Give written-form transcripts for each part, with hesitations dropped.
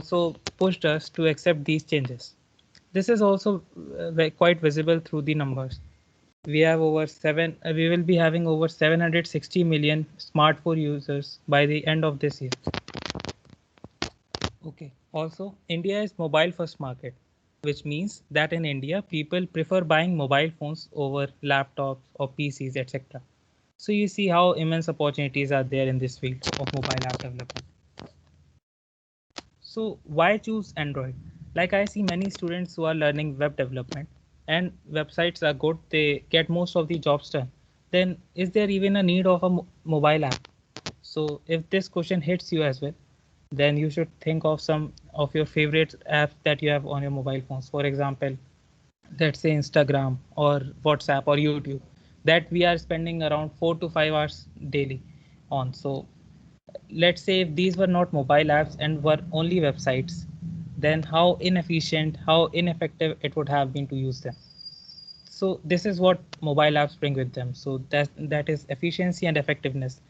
also pushed us to accept these changes. This is also quite visible through the numbers. We will be having over 760 million smartphone users by the end of this year. Okay. Also, India is mobile first market, which means that in India, people prefer buying mobile phones over laptops or PCs, etc. So you see how immense opportunities are there in this field of mobile app development. So why choose Android? Like I see many students who are learning web development and websites are good, they get most of the jobs done. Then is there even a need of a mobile app? So if this question hits you as well, then you should think of some of your favorite apps that you have on your mobile phones. For example, let's say Instagram or WhatsApp or YouTube that we are spending around 4 to 5 hours daily on. So let's say if these were not mobile apps and were only websites, then how inefficient, how ineffective it would have been to use them. So this is what mobile apps bring with them. So that is efficiency and effectiveness.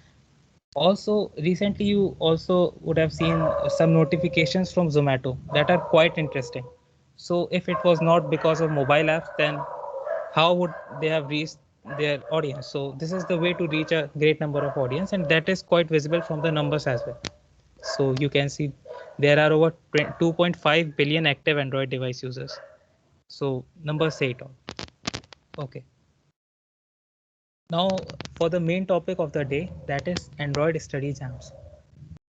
Also, recently you also would have seen some notifications from Zomato that are quite interesting. So if it was not because of mobile apps, then how would they have reached their audience? So this is the way to reach a great number of audience, and that is quite visible from the numbers as well. So you can see there are over 2.5 billion active Android device users. So numbers say it all. Okay. Now for the main topic of the day, that is Android study jams.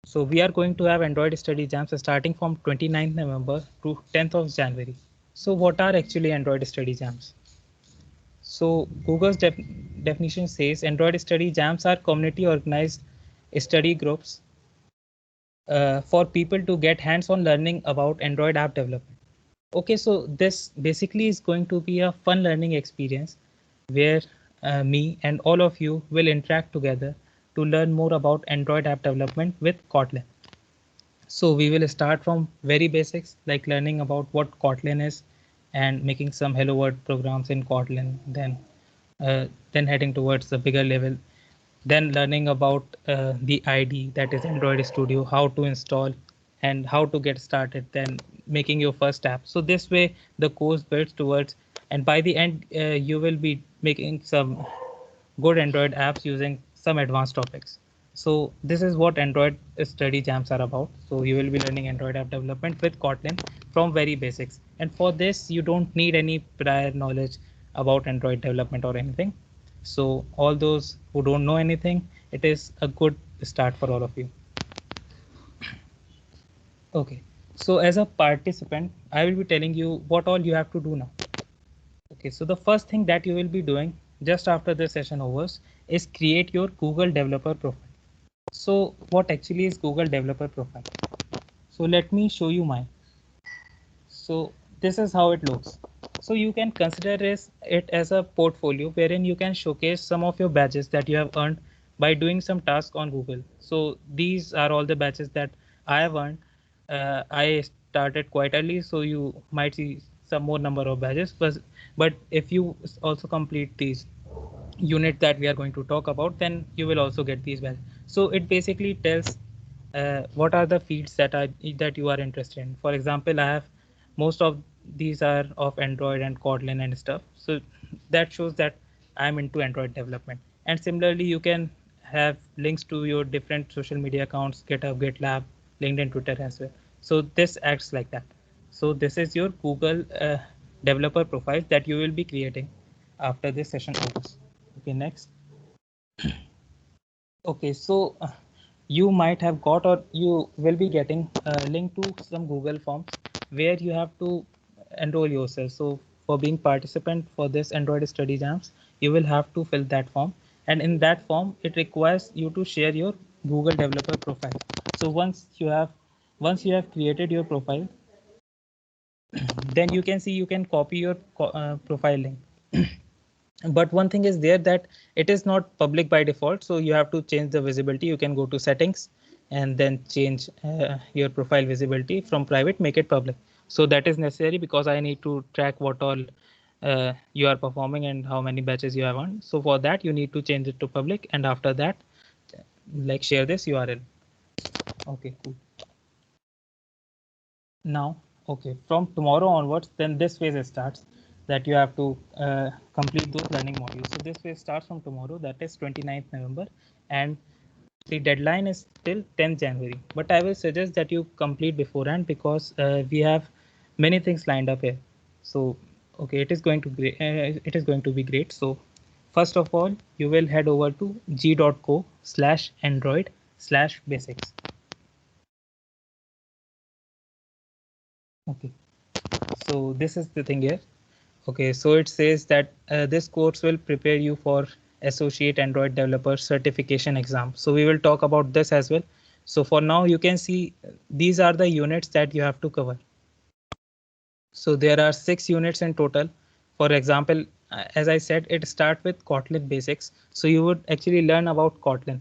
So we are going to have Android study jams starting from 29th November to 10th of January. So what are actually Android study jams? So Google's definition says Android study jams are community organized study groups for people to get hands-on learning about Android app development. Okay, so this basically is going to be a fun learning experience where me and all of you will interact together to learn more about Android app development with Kotlin. So we will start from very basics, like learning about what Kotlin is and making some hello world programs in Kotlin, then heading towards the bigger level, then learning about the ID, that is Android Studio, how to install and how to get started, then making your first app. So this way the course builds towards, and by the end you will be making some good Android apps using some advanced topics. So this is what Android study jams are about. So you will be learning Android app development with Kotlin from very basics. And for this, you don't need any prior knowledge about Android development or anything. So all those who don't know anything, it is a good start for all of you. Okay. So as a participant, I will be telling you what all you have to do now. Okay, so the first thing that you will be doing just after the session overs is create your Google developer profile. So what actually is Google developer profile? So let me show you mine. So this is how it looks. So you can consider it as a portfolio wherein you can showcase some of your badges that you have earned by doing some tasks on Google. So these are all the badges that I have earned. I started quite early, so you might see some more number of badges. But if you also complete these unit that we are going to talk about, then you will also get these badges. So it basically tells what are the fields that you are interested in. For example, I have most of these are of Android and Kotlin and stuff. So that shows that I'm into Android development. And similarly, you can have links to your different social media accounts, GitHub, GitLab, LinkedIn, Twitter as well. So this acts like that. So this is your Google developer profile that you will be creating after this session overs. Okay, next. Okay, so you might have got or you will be getting a link to some Google Forms where you have to enroll yourself. So for being participant for this Android study jams, you will have to fill that form. And in that form, it requires you to share your Google developer profile. So once you have created your profile, then you can see you can copy your profile link. But one thing is there that it is not public by default, so you have to change the visibility. You can go to settings and then change your profile visibility from private, make it public. So that is necessary because I need to track what all you are performing and how many batches you have on. So for that you need to change it to public, and after that like share this URL. Okay, cool. Now, okay, from tomorrow onwards, then this phase starts that you have to complete those learning modules. So this phase starts from tomorrow, that is 29th November, and the deadline is till 10th January. But I will suggest that you complete beforehand because we have many things lined up here. So, okay, it is going to be great. So, first of all, you will head over to g.co/android/basics. Okay, so this is the thing here. Okay, so it says that this course will prepare you for Associate Android Developer Certification exam. So we will talk about this as well. So for now, you can see these are the units that you have to cover. So there are 6 units in total. For example, as I said, it starts with Kotlin basics. So you would actually learn about Kotlin.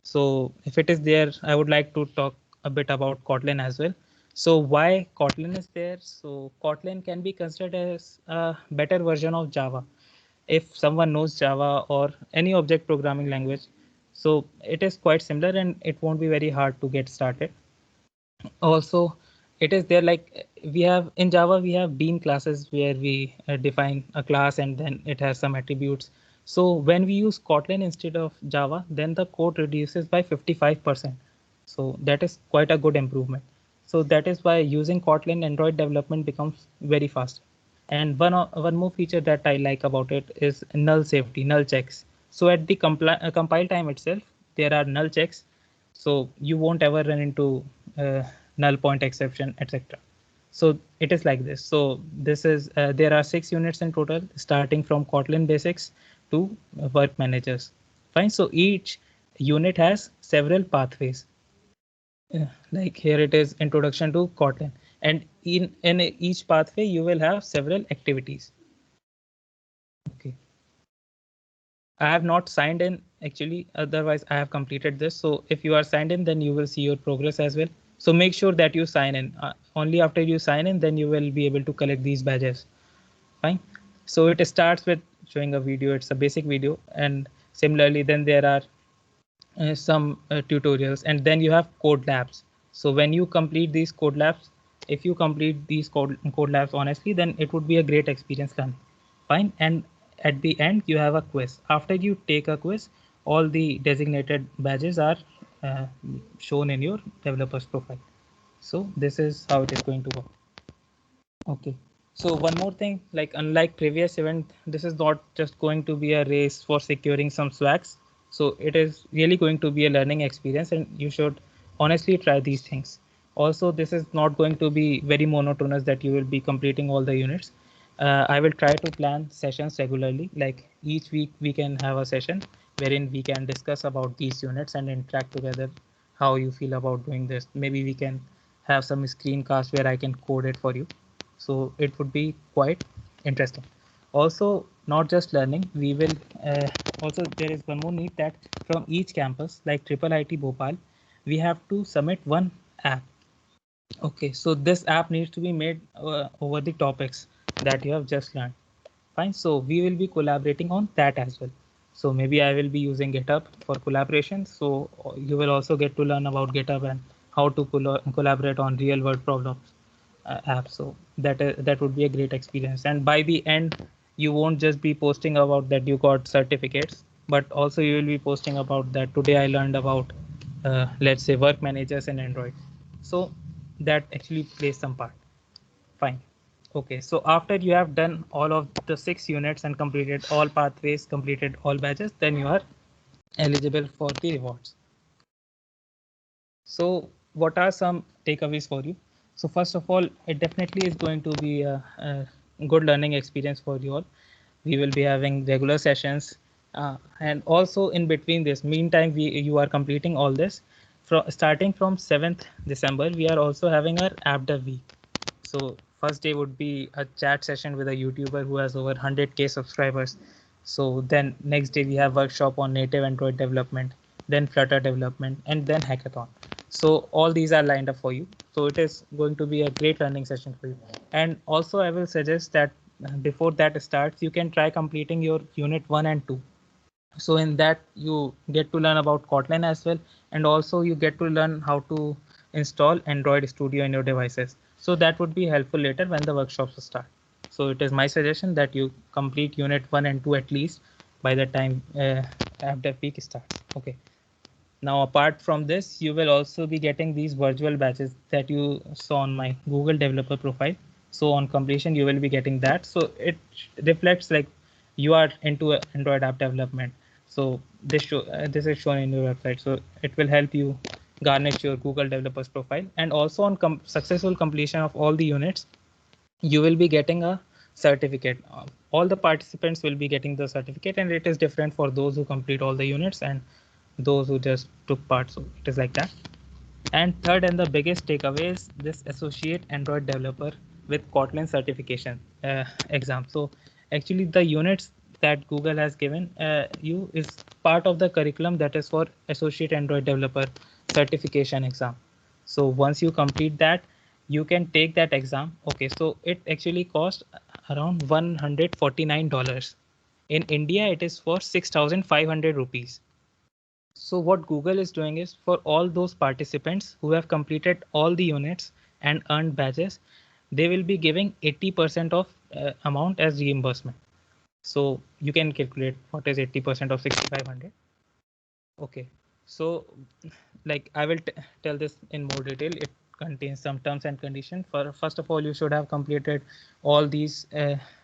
So if it is there, I would like to talk a bit about Kotlin as well. So why Kotlin is there? So Kotlin can be considered as a better version of Java. If someone knows Java or any object programming language, so it is quite similar and it won't be very hard to get started. Also, it is there like we have in Java, we have bean classes where we define a class and then it has some attributes. So when we use Kotlin instead of Java, then the code reduces by 55%. So that is quite a good improvement. So that is why using Kotlin Android development becomes very fast. And one more feature that I like about it is null safety, null checks. So at the compile time itself, there are null checks, so you won't ever run into uh, null point exception, etc. So it is like this. So this is there are 6 units in total, starting from Kotlin basics to work managers. Fine. So each unit has several pathways. Like here it is introduction to Kotlin, and in each pathway you will have several activities. Okay. I have not signed in actually, otherwise I have completed this. So if you are signed in, then you will see your progress as well. So make sure that you sign in. Only after you sign in, then you will be able to collect these badges. Fine. So it starts with showing a video. It's a basic video. And similarly, then there are some tutorials, and then you have code labs. So when you complete these code labs, if you complete these code labs honestly, then it would be a great experience learning. Fine. And at the end you have a quiz. After you take a quiz, all the designated badges are uh, shown in your developer's profile. So this is how it is going to work. Okay. So one more thing, like unlike previous event, this is not just going to be a race for securing some swags. So it is really going to be a learning experience and you should honestly try these things. Also, this is not going to be very monotonous that you will be completing all the units. I will try to plan sessions regularly, like each week we can have a session wherein we can discuss about these units and interact together how you feel about doing this. Maybe we can have some screencast where I can code it for you, so it would be quite interesting. Also, not just learning, we will also there is one more need that from each campus like triple IT Bhopal, we have to submit one app. Okay, so this app needs to be made over the topics that you have just learned. Fine, so we will be collaborating on that as well. So maybe I will be using GitHub for collaboration. So you will also get to learn about GitHub and how to collaborate on real world problems app. So that would be a great experience. And by the end, you won't just be posting about that you got certificates, but also you will be posting about that today I learned about let's say work managers in Android. So that actually plays some part. Fine. Okay, so after you have done all of the 6 units and completed all pathways, completed all badges, then you are eligible for the rewards. So what are some takeaways for you? So first of all, it definitely is going to be a good learning experience for you all. We will be having regular sessions, and also in between this, meantime, you are completing all this. Starting from 7th December, we are also having our app dev week. So first day would be a chat session with a YouTuber who has over 100K subscribers. So then next day we have workshop on native Android development, then Flutter development, and then hackathon. So all these are lined up for you. So it is going to be a great learning session for you. And also I will suggest that before that starts, you can try completing your unit 1 and 2. So in that you get to learn about Kotlin as well, and also you get to learn how to install Android Studio in your devices. So that would be helpful later when the workshops start. So it is my suggestion that you complete unit 1 and 2 at least by the time App Dev Week starts. Okay. Now, apart from this, you will also be getting these virtual badges that you saw on my Google developer profile. So on completion, you will be getting that. So it reflects like you are into Android app development. So this is shown in your website. So it will help you garnish your Google developers profile. And also on successful completion of all the units, you will be getting a certificate. All the participants will be getting the certificate, and it is different for those who complete all the units and those who just took part. So it is like that. And third, and the biggest takeaway is this associate Android developer with Kotlin certification exam. So actually, the units that Google has given you is part of the curriculum that is for associate Android developer certification exam. So once you complete that, you can take that exam. Okay, so it actually costs around $149. In India, it is for 6,500 rupees. So what Google is doing is for all those participants who have completed all the units and earned badges, they will be giving 80% of amount as reimbursement. So you can calculate what is 80% of 6,500. Okay. So like I will tell this in more detail. It contains some terms and conditions. For first of all, you should have completed all these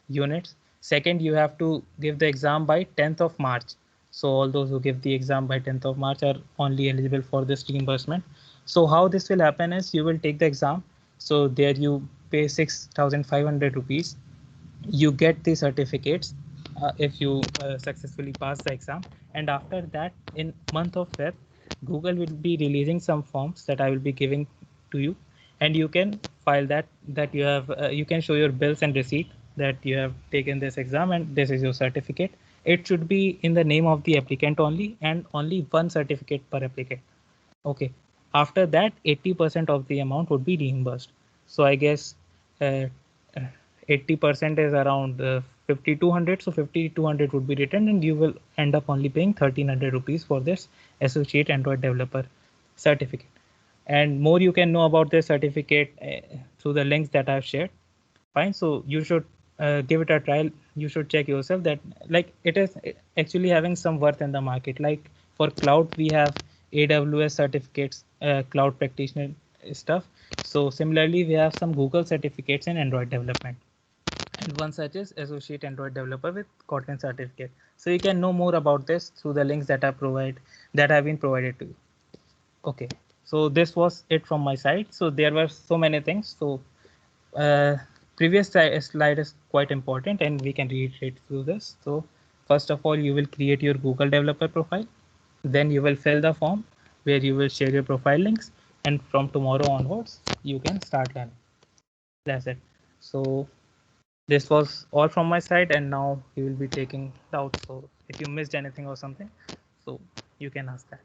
units. Second, you have to give the exam by 10th of March. So all those who give the exam by 10th of March are only eligible for this reimbursement. So how this will happen is you will take the exam. So there you pay 6,500 rupees. You get the certificates if you successfully pass the exam. And after that, in month of Feb, Google will be releasing some forms that I will be giving to you, and you can file that you have you can show your bills and receipt that you have taken this exam and this is your certificate. It should be in the name of the applicant only, and only one certificate per applicant. Okay. After that, 80% of the amount would be reimbursed. So I guess uh, 80% is around 5,200. So 5,200 would be returned, and you will end up only paying 1,300 rupees for this associate Android developer certificate. And more you can know about this certificate through the links that I've shared. Fine. So you should give it a trial. You should check yourself that like it is actually having some worth in the market. Like for cloud, we have AWS certificates, cloud practitioner stuff. So similarly, we have some Google certificates in Android development. And one such is associate Android developer with Kotlin certificate. So you can know more about this through the links that have been provided to you. Okay. So this was it from my side. So there were so many things. So uh, previous slide is quite important and we can reiterate through this. So first of all, you will create your Google developer profile. Then you will fill the form where you will share your profile links. And from tomorrow onwards, you can start learning. That's it. So this was all from my side, and now we will be taking doubts. So if you missed anything or something, so you can ask that.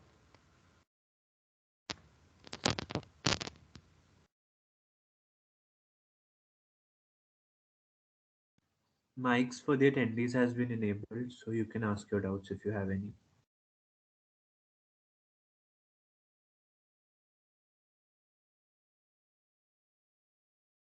Mics for the attendees has been enabled, so you can ask your doubts if you have any.